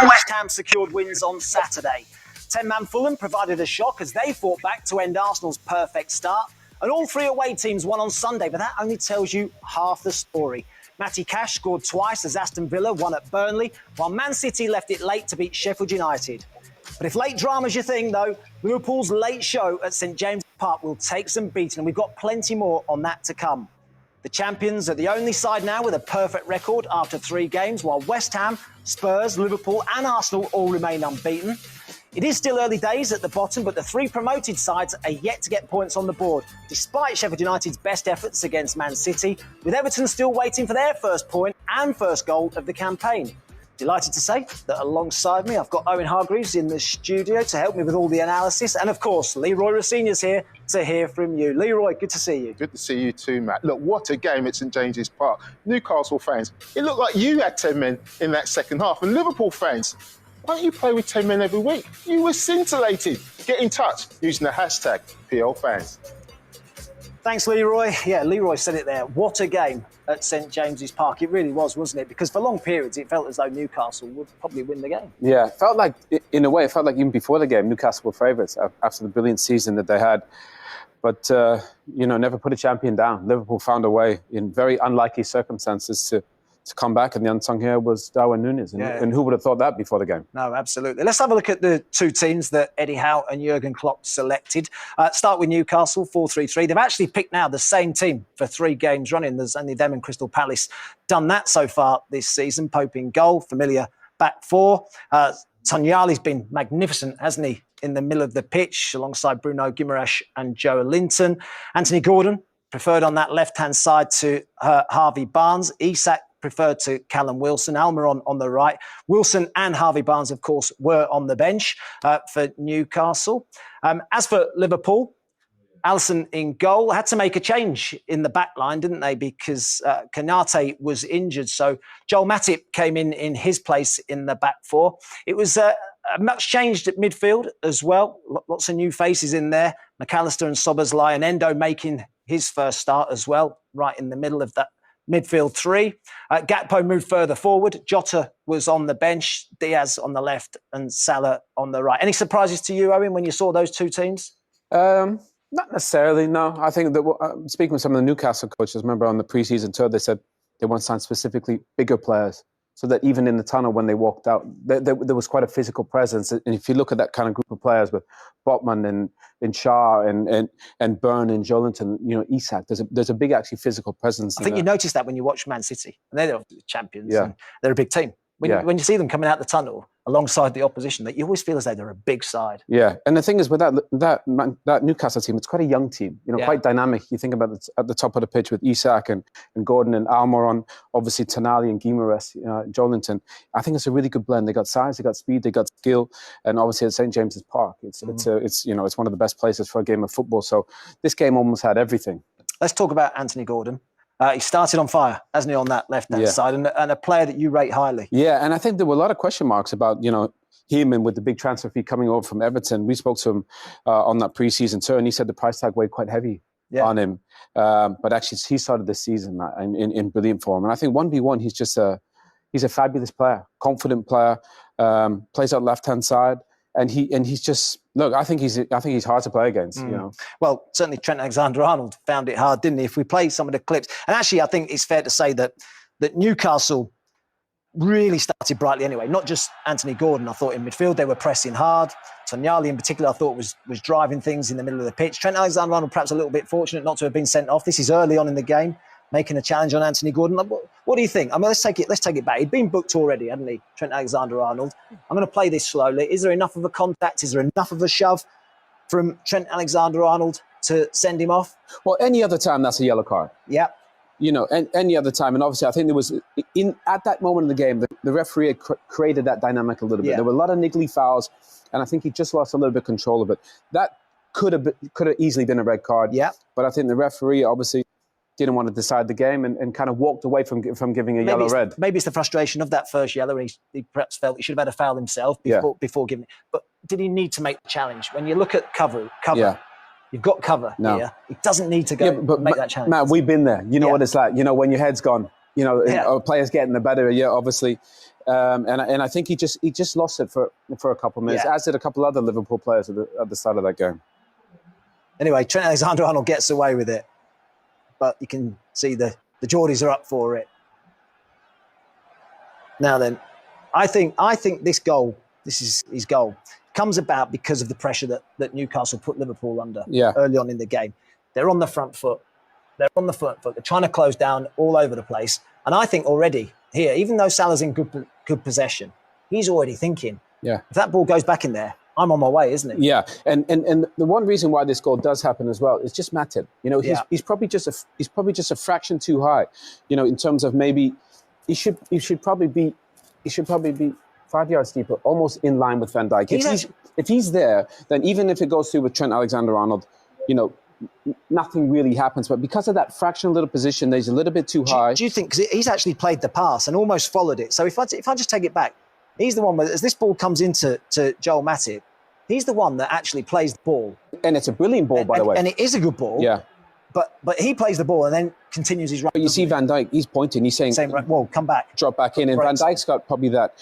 West Ham secured wins on Saturday. 10-man Fulham provided a shock as they fought back to end Arsenal's perfect start. And all three away teams won on Sunday, but that only tells you half the story. Matty Cash scored twice as Aston Villa won at Burnley, while Man City left it late to beat Sheffield United. But if late drama's your thing, though, Liverpool's late show at St James's Park will take some beating, and we've got plenty more on that to come. The champions are the only side now with a perfect record after 3 games, while West Ham, Spurs, Liverpool and Arsenal all remain unbeaten. It is still early days at the bottom, but the 3 promoted sides are yet to get points on the board, despite Sheffield United's best efforts against Man City, with Everton still waiting for their first point and first goal of the campaign. Delighted to say that alongside me, I've got Owen Hargreaves in the studio to help me with all the analysis. And of course, Leroy Rossinia's here to hear from you. Leroy, good to see you. Good to see you too, Matt. Look, what a game at St James's Park. Newcastle fans, it looked like you had 10 men in that second half. And Liverpool fans, why don't you play with 10 men every week? You were scintillated. Get in touch using the hashtag PLFans. Thanks, Leroy. Yeah, Leroy said it there. What a game at St James's Park. It really was, wasn't it? Because for long periods, it felt as though Newcastle would probably win the game. Yeah, it felt like, in a way, it felt like even before the game, Newcastle were favourites after the brilliant season that they had. But, never put a champion down. Liverpool found a way in very unlikely circumstances to come back, and the unsung hero was Darwin Nunez. And who would have thought that before the game? No, absolutely. Let's have a look at the 2 teams that Eddie Howe and Jurgen Klopp selected. Start with Newcastle, 4-3-3. They've actually picked now the same team for 3 games running. There's only them and Crystal Palace done that so far this season. Pope in goal, familiar back 4. Tonyali's been magnificent, hasn't he, in the middle of the pitch, alongside Bruno Guimaraes and Joe Linton. Anthony Gordon preferred on that left-hand side to Harvey Barnes. Isak preferred to Callum Wilson, Almiron on the right. Wilson and Harvey Barnes, of course, were on the bench for Newcastle. As for Liverpool, Alisson in goal. Had to make a change in the back line, didn't they? Because Konate was injured. So Joel Matip came in his place in the back 4. It was much changed at midfield as well. Lots of new faces in there. McAllister and Szoboszlai, and Endo making his first start as well, right in the middle of that midfield 3. Gakpo moved further forward. Jota was on the bench. Diaz on the left and Salah on the right. Any surprises to you, Owen, when you saw those 2 teams? Not necessarily, no. I think that speaking with some of the Newcastle coaches, remember on the pre-season tour, they said they want to sign specifically bigger players, so that even in the tunnel when they walked out, there was quite a physical presence. And if you look at that kind of group of players with Botman and Shah and Byrne and Jolinton, Isak, there's a big actually physical presence. I think you noticed that when you watch Man City, and they're the champions. Yeah. And they're a big team. When you see them coming out the tunnel alongside the opposition, that you always feel as though they're a big side. Yeah, and the thing is with that Newcastle team, it's quite a young team, quite dynamic. You think about it at the top of the pitch with Isak and Gordon and Almiron, obviously Tonali and Guimaraes, Jolinton. I think it's a really good blend. They got size, they got speed, they got skill, and obviously at St James's Park, it's one of the best places for a game of football. So this game almost had everything. Let's talk about Anthony Gordon. He started on fire, hasn't he, on that left-hand side, and a player that you rate highly. Yeah, and I think there were a lot of question marks about, him, and with the big transfer fee coming over from Everton. We spoke to him on that pre-season tour, and he said the price tag weighed quite heavy on him. But actually, he started this season in brilliant form. And I think 1v1, he's a fabulous player, confident player, plays out left-hand side. And he's just I think he's hard to play against. Well, certainly Trent Alexander-Arnold found it hard, didn't he? If we play some of the clips, and actually, I think it's fair to say that Newcastle really started brightly anyway. Not just Anthony Gordon. I thought in midfield they were pressing hard. Tonyali in particular, I thought was driving things in the middle of the pitch. Trent Alexander-Arnold perhaps a little bit fortunate not to have been sent off. This is early on in the game, making a challenge on Anthony Gordon. What do you think? I mean, let's take it back. He'd been booked already, hadn't he, Trent Alexander-Arnold? I'm going to play this slowly. Is there enough of a contact? Is there enough of a shove from Trent Alexander-Arnold to send him off? Well, any other time, that's a yellow card. Yeah. Any other time. And obviously, I think there was, at that moment of the game, the referee had created that dynamic a little bit. Yeah. There were a lot of niggly fouls, and I think he just lost a little bit of control of it. That could have easily been a red card. Yeah. But I think the referee obviously didn't want to decide the game and kind of walked away from giving a yellow red. Maybe it's the frustration of that first yellow, and he perhaps felt he should have had a foul himself before giving it. But did he need to make the challenge? When you look at cover, you've got cover here. He doesn't need to go make that challenge. Matt, we've been there. You know what it's like. When your head's gone players getting the better. Yeah, obviously. And I think he just lost it for a couple of minutes, as did a couple other Liverpool players at the start of that game. Anyway, Trent Alexander-Arnold gets away with it, but you can see the Geordies are up for it. Now then, I think this goal, this is his goal, comes about because of the pressure that Newcastle put Liverpool under early on in the game. They're on the front foot. They're trying to close down all over the place. And I think already here, even though Salah's in good possession, he's already thinking, if that ball goes back in there, I'm on my way, isn't it? Yeah, and the one reason why this goal does happen as well is just Matip. He's probably just a fraction too high, in terms of maybe he should probably be 5 yards deeper, almost in line with Van Dijk. If he's there, then even if it goes through with Trent Alexander-Arnold, nothing really happens. But because of that fractional little position, he's a little bit too high. Do you think, because he's actually played the pass and almost followed it. So if I just take it back, he's the one where, as this ball comes into Joel Matip, he's the one that actually plays the ball. And it's a brilliant ball, by the way. And it is a good ball. Yeah. But he plays the ball and then continues his run. But you see Van Dijk, he's pointing, he's saying, well, come back. Drop back in. And Van Dijk's got probably that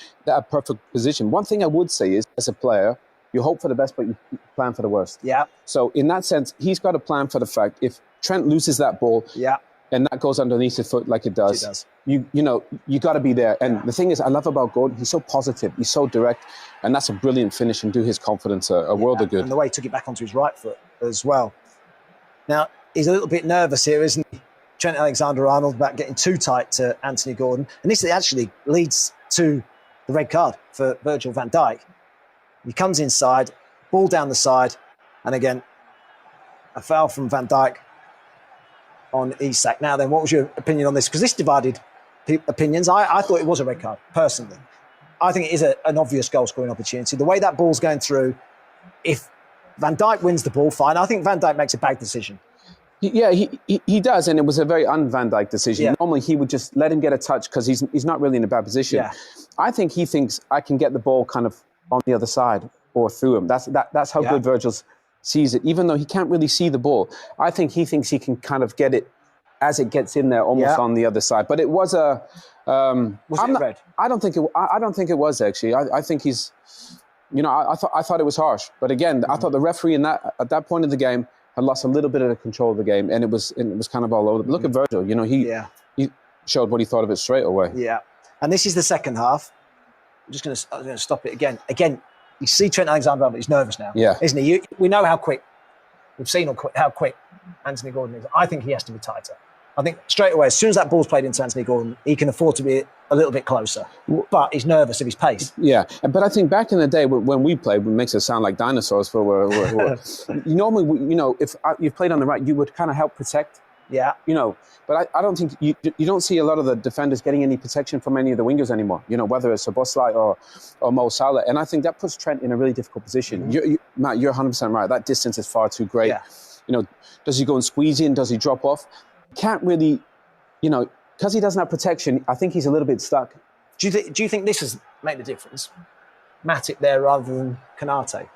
perfect position. One thing I would say is, as a player, you hope for the best, but you plan for the worst. Yeah. So in that sense, he's got to plan for the fact if Trent loses that ball, and that goes underneath his foot like it does, you got to be there. And the thing is, I love about Gordon, he's so positive, he's so direct, and that's a brilliant finish and do his confidence a world of good. And the way he took it back onto his right foot as well. Now, he's a little bit nervous here, isn't he? Trent Alexander-Arnold about getting too tight to Anthony Gordon. And this actually leads to the red card for Virgil van Dijk. He comes inside, ball down the side, and again, a foul from Van Dijk on Isak. Now then, what was your opinion on this? Because this divided opinions. I thought it was a red card, personally. I think it is an obvious goal-scoring opportunity. The way that ball's going through, if Van Dijk wins the ball, fine. I think Van Dijk makes a bad decision. Yeah, he does, and it was a very un-Van Dijk decision. Yeah. Normally, he would just let him get a touch because he's not really in a bad position. Yeah. I think he thinks I can get the ball kind of on the other side or through him. That's how good Virgil sees it, even though he can't really see the ball. I think he thinks he can kind of get it as it gets in there, almost on the other side. But it was a was it red? I don't think it was actually. I think he's, I thought it was harsh. But again, I thought the referee at that point of the game had lost a little bit of the control of the game, and it was kind of all over. Look at Virgil. He showed what he thought of it straight away. Yeah, and this is the second half. I'm just going to stop it again. Again, you see Trent Alexander-Arnold, he's nervous now, isn't he? We know how quick. We've seen how quick Anthony Gordon is. I think he has to be tighter. I think straight away, as soon as that ball's played into Anthony Gordon, he can afford to be a little bit closer. But he's nervous of his pace. Yeah, but I think back in the day when we played, it makes us sound like dinosaurs. Normally, if you played on the right, you would kind of help protect. Yeah. But I don't think you don't see a lot of the defenders getting any protection from any of the wingers anymore. Whether it's Szoboszlai or Mo Salah, and I think that puts Trent in a really difficult position. Matt, you're 100% right. That distance is far too great. Yeah. Does he go and squeeze in? Does he drop off? Can't really, because he doesn't have protection. I think he's a little bit stuck. Do you think this has made a difference? Matip there rather than Konate?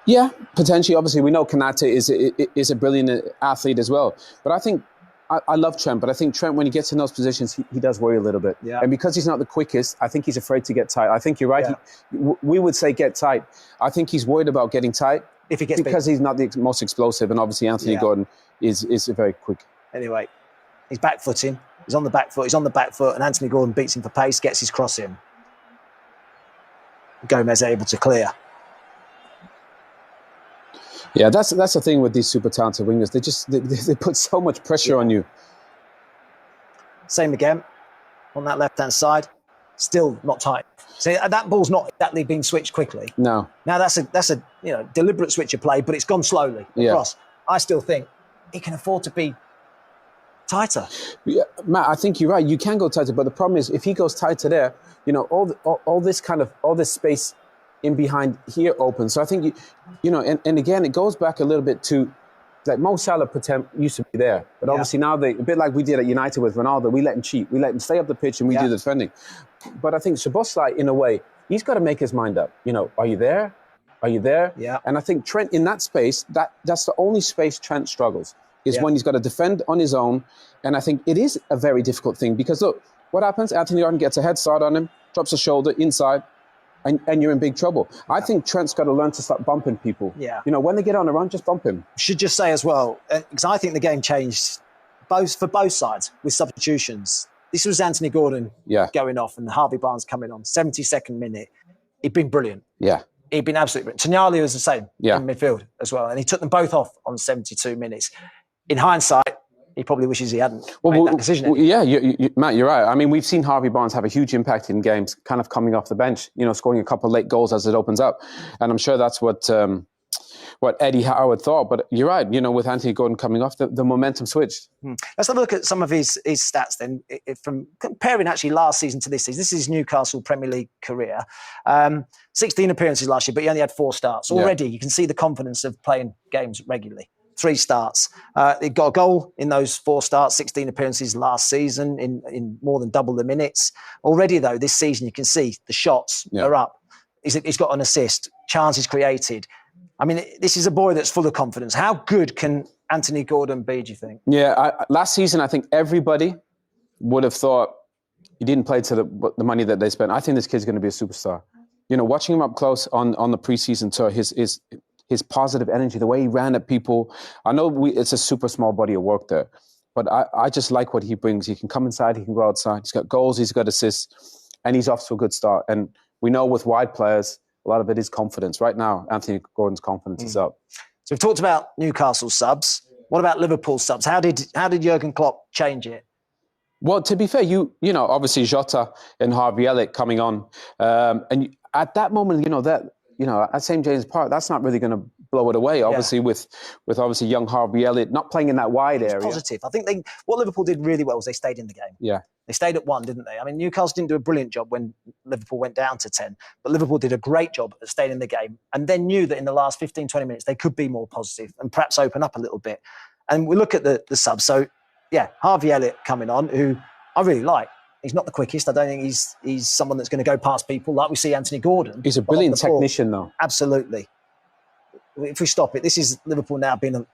Yeah, potentially. Obviously, we know Konate is a brilliant athlete as well. But I think I love Trent. But I think Trent, when he gets in those positions, he does worry a little bit. Yeah. And because he's not the quickest, I think he's afraid to get tight. I think you're right. Yeah. We would say get tight. I think he's worried about getting tight if he gets because he's not the most explosive, and obviously Anthony Gordon is very quick. Anyway, he's back footing. He's on the back foot. And Anthony Gordon beats him for pace, gets his cross in. Gomez able to clear. Yeah, that's the thing with these super talented wingers. They put so much pressure on you. Same again on that left-hand side. Still not tight. See, that ball's not exactly been switched quickly. No. Now that's a deliberate switch of play, but it's gone slowly across. I still think he can afford to be tighter. Yeah, Matt, I think you're right. You can go tighter, but the problem is if he goes tighter there, all this space in behind here open. So I think and again it goes back a little bit to like Mo Salah used to be there, but obviously now a bit like we did at United with Ronaldo, we let him cheat, we let him stay up the pitch, and we do the defending. But I think Szoboszlai, in a way, he's got to make his mind up. Are you there? Are you there? Yeah. And I think Trent in that space, that's the only space Trent struggles. is when he's got to defend on his own. And I think it is a very difficult thing because, look, what happens? Anthony Gordon gets a head start on him, drops a shoulder inside, and you're in big trouble. I think Trent's got to learn to start bumping people. Yeah. You know, when they get on a run, just bump him. Should just say as well, because I think the game changed for both sides with substitutions. This was Anthony Gordon going off and Harvey Barnes coming on. 72nd minute. He'd been brilliant. Yeah. He'd been absolutely brilliant. Tonali was the same in midfield as well. And he took them both off on 72 minutes. In hindsight, he probably wishes he hadn't made that decision. Matt, you're right. I mean, we've seen Harvey Barnes have a huge impact in games, kind of coming off the bench, you know, scoring a couple of late goals as it opens up. And I'm sure that's what Eddie Howe thought. But you're right, you know, with Anthony Gordon coming off, the momentum switched. Let's have a look at some of his stats then, from comparing actually last season to this season. This is his Newcastle Premier League career. 16 appearances last year, but he only had 4 starts. Already, you can see the confidence of playing games regularly. 3 starts. He got a goal in those 4 starts, 16 appearances last season in more than double the minutes. Already, though, this season, you can see the shots are up. He's got an assist, chances created. I mean, this is a boy that's full of confidence. How good can Anthony Gordon be, do you think? Yeah, last season, I think everybody would have thought he didn't play to the money that they spent. I think this kid's going to be a superstar. You know, watching him up close on the preseason tour, his positive energy, the way he ran at people. I know it's a super small body of work there, but I just like what he brings. He can come inside, he can go outside. He's got goals, he's got assists, and he's off to a good start. And we know with wide players, a lot of it is confidence. Right now, Anthony Gordon's confidence is up. So we've talked about Newcastle subs. What about Liverpool subs? How did Jurgen Klopp change it? Well, to be fair, you know, obviously Jota and Harvey Elliott coming on, and at that moment, at St. James Park, that's not really going to blow it away. Obviously, with obviously young Harvey Elliott not playing in that wide area. Positive. I think what Liverpool did really well was they stayed in the game. Yeah. They stayed at 1, didn't they? I mean, Newcastle didn't do a brilliant job when Liverpool went down to 10, but Liverpool did a great job at staying in the game and then knew that in the last 15, 20 minutes, they could be more positive and perhaps open up a little bit. And we look at the subs. So, Harvey Elliott coming on, who I really like. He's not the quickest. I don't think he's someone that's going to go past people like we see Anthony Gordon. He's a brilliant technician, though. Absolutely. If we stop it, this is Liverpool now being a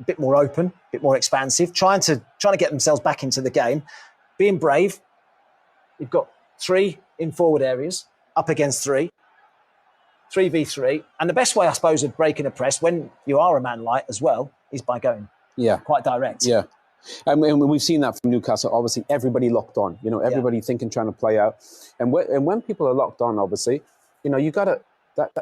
bit more open, a bit more expansive, trying to get themselves back into the game, being brave. You've got 3 in forward areas, up against 3v3. And the best way, I suppose, of breaking a press when you are a man light as well is by going quite direct. Yeah. And we've seen that from Newcastle. Obviously, everybody locked on. You know, everybody thinking, trying to play out. And when people are locked on, obviously, you know, you got to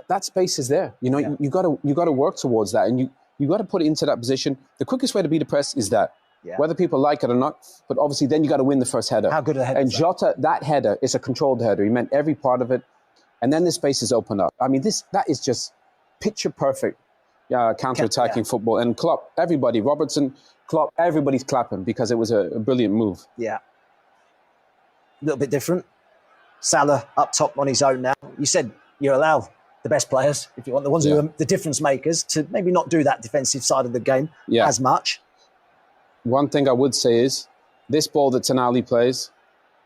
that space is there. You know, you got to work towards that, and you got to put it into that position. The quickest way to beat a press is that, whether people like it or not. But obviously, then you got to win the first header. How good a header? And Jota, that header is a controlled header. He meant every part of it, and then the space is opened up. I mean, that is just picture perfect. Counter-attacking football. And Klopp, everybody, Robertson, Klopp, everybody's clapping because it was a brilliant move. Yeah. A little bit different. Salah up top on his own now. You said you allow the best players, if you want, the ones who are the difference makers, to maybe not do that defensive side of the game as much. One thing I would say is this ball that Tonali plays,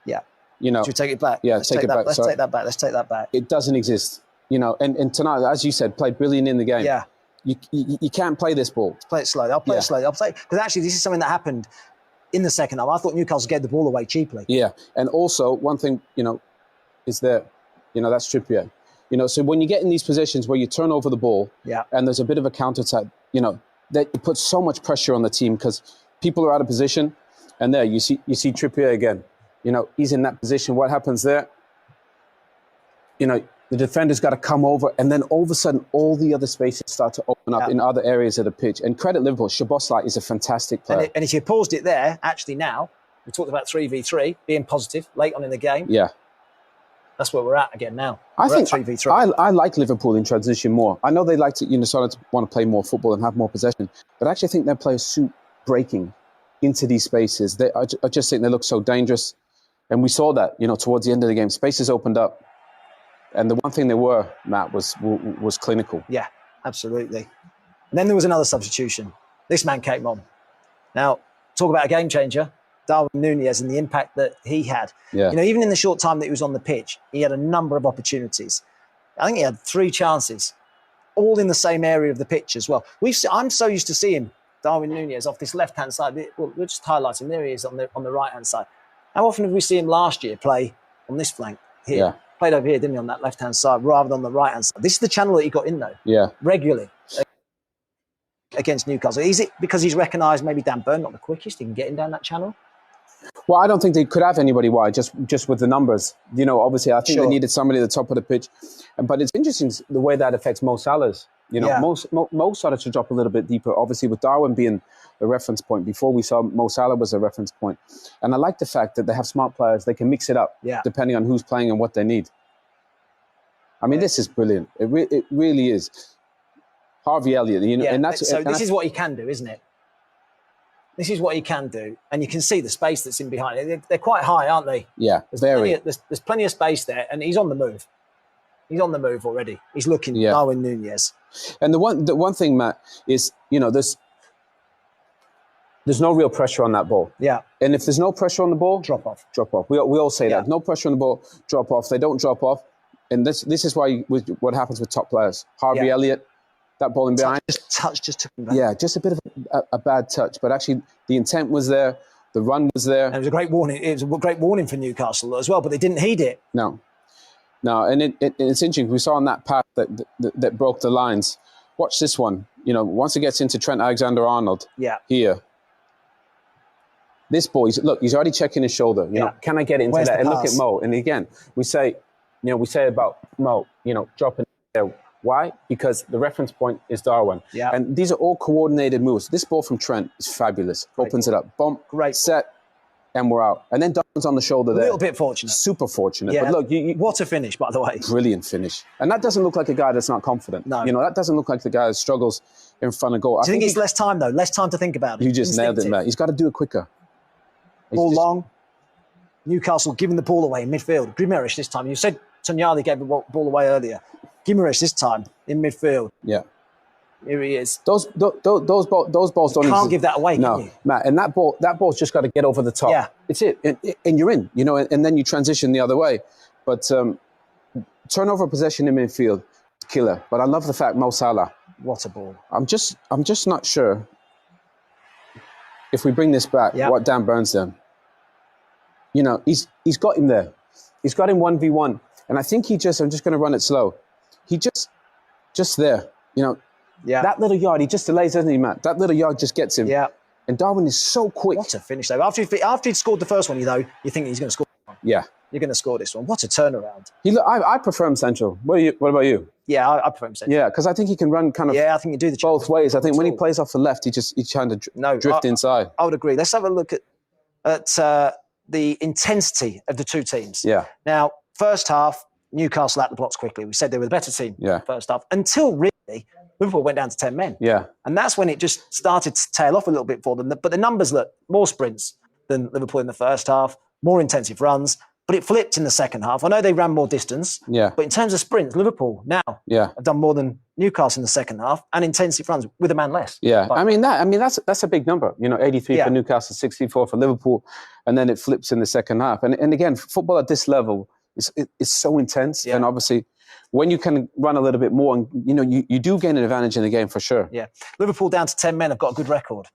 you know. Should we take it back? Yeah, Let's take that back. It doesn't exist. You know, and Tonali, as you said, played brilliant in the game. Yeah. You can't play this ball. Play it slowly. I'll play it slowly. Because actually, this is something that happened in the second half. I thought Newcastle gave the ball away cheaply. Yeah. And also, one thing, you know, is that, you know, that's Trippier. You know, so when you get in these positions where you turn over the ball and there's a bit of a counter-attack, you know, that it puts so much pressure on the team because people are out of position. And there, you see Trippier again. You know, he's in that position. What happens there? You know, the defender's got to come over, and then all of a sudden, all the other spaces start to open up in other areas of the pitch. And credit Liverpool, Szoboszlai is a fantastic player. And if you paused it there, actually now, we talked about 3v3, being positive late on in the game. Yeah. That's where we're at again now. I think 3v3. I like Liverpool in transition more. I know they like to, you know, sort of want to play more football and have more possession, but I actually think their players suit breaking into these spaces. I just think they look so dangerous. And we saw that, you know, towards the end of the game, spaces opened up. And the one thing they were, Matt, was clinical. Yeah, absolutely. And then there was another substitution. This man came on. Now, talk about a game changer, Darwin Nunez, and the impact that he had. Yeah. You know, even in the short time that he was on the pitch, he had a number of opportunities. I think he had 3 chances, all in the same area of the pitch as well. I'm so used to seeing Darwin Nunez off this left-hand side. We'll just highlight him. There he is on the right-hand side. How often did we see him last year play on this flank here? Yeah. Played over here, didn't he, on that left-hand side rather than on the right-hand side. This is the channel that he got in, though. Yeah. Regularly against Newcastle. Is it because he's recognised maybe Dan Burn not the quickest? He can get him down that channel? Well, I don't think they could have anybody wide, just with the numbers. You know, obviously, I think they needed somebody at the top of the pitch. But it's interesting the way that affects Mo Salah's. You know, Mo started to drop a little bit deeper, obviously, with Darwin being the reference point. Before we saw Mo Salah was a reference point. And I like the fact that they have smart players. They can mix it up depending on who's playing and what they need. I mean, this is brilliant. It really is. Harvey Elliott, you know, and that's... So this is what he can do, isn't it? This is what he can do. And you can see the space that's in behind it. They're quite high, aren't they? Yeah, there's plenty of space there, and he's on the move. He's on the move already. He's looking at Darwin Nunez. And the one thing, Matt, is, you know, there's no real pressure on that ball. Yeah. And if there's no pressure on the ball... Drop off. Drop off. We all say that. No pressure on the ball, drop off. They don't drop off. And this is why what happens with top players. Harvey Elliott, that ball in behind. Just took him back. Yeah, just a bit of a bad touch. But actually, the intent was there. The run was there. And it was a great warning. It was a great warning for Newcastle as well, but they didn't heed it. No. And it's interesting. We saw on that pass that broke the lines. Watch this one. You know, once it gets into Trent Alexander-Arnold here, this ball, he's already checking his shoulder. You know, can I get into that? And look at Mo. And again, we say about Mo, you know, dropping there. Why? Because the reference point is Darwin. Yeah. And these are all coordinated moves. This ball from Trent is fabulous. Opens it up. Bump, set, and we're out. And then Darwin's on the shoulder there. A little bit fortunate. Super fortunate. Yeah. But look, what a finish, by the way. Brilliant finish. And that doesn't look like a guy that's not confident. No. You know, that doesn't look like the guy that struggles in front of goal. Do you think it's less time, though? Less time to think about it? You just nailed it, Matt. He's got to do it quicker. Ball long. Newcastle giving the ball away in midfield. Guimaraes this time. You said Tonyali gave the ball away earlier. Guimaraes this time in midfield. Yeah. Here he is. Those balls don't... You can't give that away, can you? Matt, and that ball's just got to get over the top. Yeah. It's it. And you're in, you know, and then you transition the other way. But turnover possession in midfield, killer. But I love the fact Mo Salah. What a ball. I'm just not sure if we bring this back, what Dan Burns done. You know, he's got him there. He's got him 1v1. And I think I'm just going to run it slow. He just there, you know. Yeah. That little yard, he just delays, doesn't he, Matt? That little yard just gets him. Yeah. And Darwin is so quick. What a finish, though. After he'd scored the first one, you think he's going to score one. Yeah. You're going to score this one. What a turnaround. I prefer him central. What about you? Yeah, I prefer him central. Yeah, because I think he can run kind of I think he do the both ways. I think when he plays off the left, he's trying to drift inside. I would agree. Let's have a look at the intensity of the two teams. Yeah. Now, first half, Newcastle out the blocks quickly. We said they were the better team first half. Until really, Liverpool went down to 10 men. Yeah. And that's when it just started to tail off a little bit for them. But the numbers look more sprints than Liverpool in the first half, more intensive runs. But it flipped in the second half. I know they ran more distance. Yeah. But in terms of sprints, Liverpool now have done more than Newcastle in the second half and intensive runs with a man less. Yeah. That's a big number. You know, 83 for Newcastle, 64 for Liverpool. And then it flips in the second half. And again, football at this level is so intense. And obviously, when you can run a little bit more, and you know, you do gain an advantage in the game for sure. Yeah. Liverpool down to 10 men have got a good record.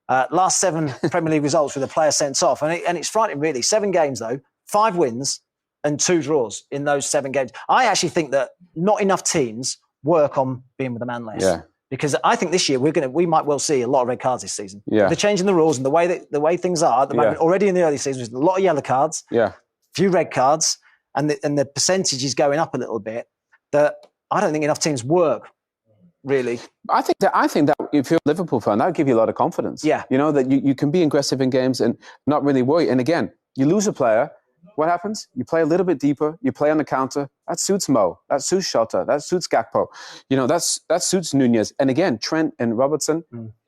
Last 7 Premier League results with a player sent off. And it's frightening, really. 7 games, though. 5 wins and 2 draws in those 7 games. I actually think that not enough teams work on being with a man less. Yeah. Because I think this year we might well see a lot of red cards this season. Yeah. They're changing the rules and the way things are at the moment. Already in the early season, there's a lot of yellow cards, few red cards, and the percentage is going up a little bit. That I don't think enough teams work. Really, I think that if you're a Liverpool fan, that would give you a lot of confidence. Yeah, you know that you can be aggressive in games and not really worry. And again, you lose a player. What happens? You play a little bit deeper. You play on the counter. That suits Mo. That suits Shota. That suits Gakpo. You know, that suits Nunez. And again, Trent and Robertson,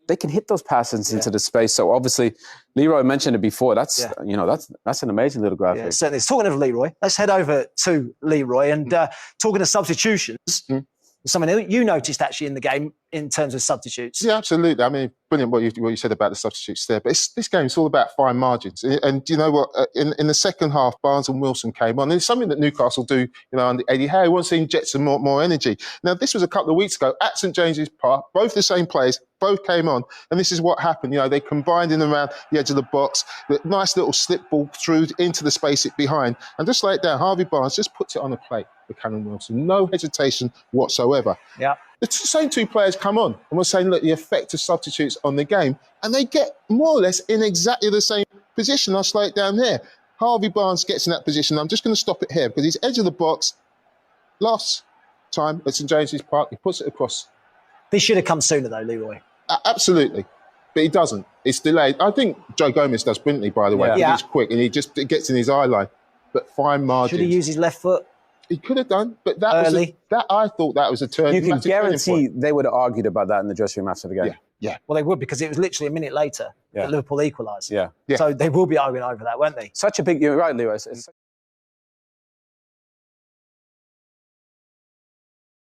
they can hit those passes into the space. So obviously, Leroy mentioned it before. That's an amazing little graphic. Yeah, certainly. Talking of Leroy, let's head over to Leroy and talking of substitutions. Something you noticed actually in the game. in terms of substitutes. Yeah, absolutely. I mean, brilliant what you said about the substitutes there. But this game's all about fine margins. And you know what? In the second half, Barnes and Wilson came on. And it's something that Newcastle do, under Eddie Howe. He wants to inject some more energy. Now, this was a couple of weeks ago at St James's Park. Both the same players, both came on. And this is what happened. They combined in around the edge of the box. The nice little slip ball through into the space it behind. And just lay it down. Harvey Barnes just puts it on a plate for Callum Wilson. No hesitation whatsoever. Yeah. The same two players come on and we're saying, look, the effect of substitutes on the game, and they get more or less in exactly the same position. I'll slow it down here. Harvey Barnes gets in that position. I'm just going to stop it here because he's edge of the box. Last time at St James's Park, he puts it across. This should have come sooner, though, Leroy. Absolutely. But he doesn't. It's delayed. I think Joe Gomez does brilliantly, by the way. Yeah. He's quick and it gets in his eye line. But fine margins. Should he use his left foot? He could have done, but I thought that was a turn. You can guarantee they would have argued about that in the dressing room after the game. Yeah. Well, they would, because it was literally a minute later that Liverpool equalised. Yeah. So they will be arguing over that, won't they? You're right, Lewis.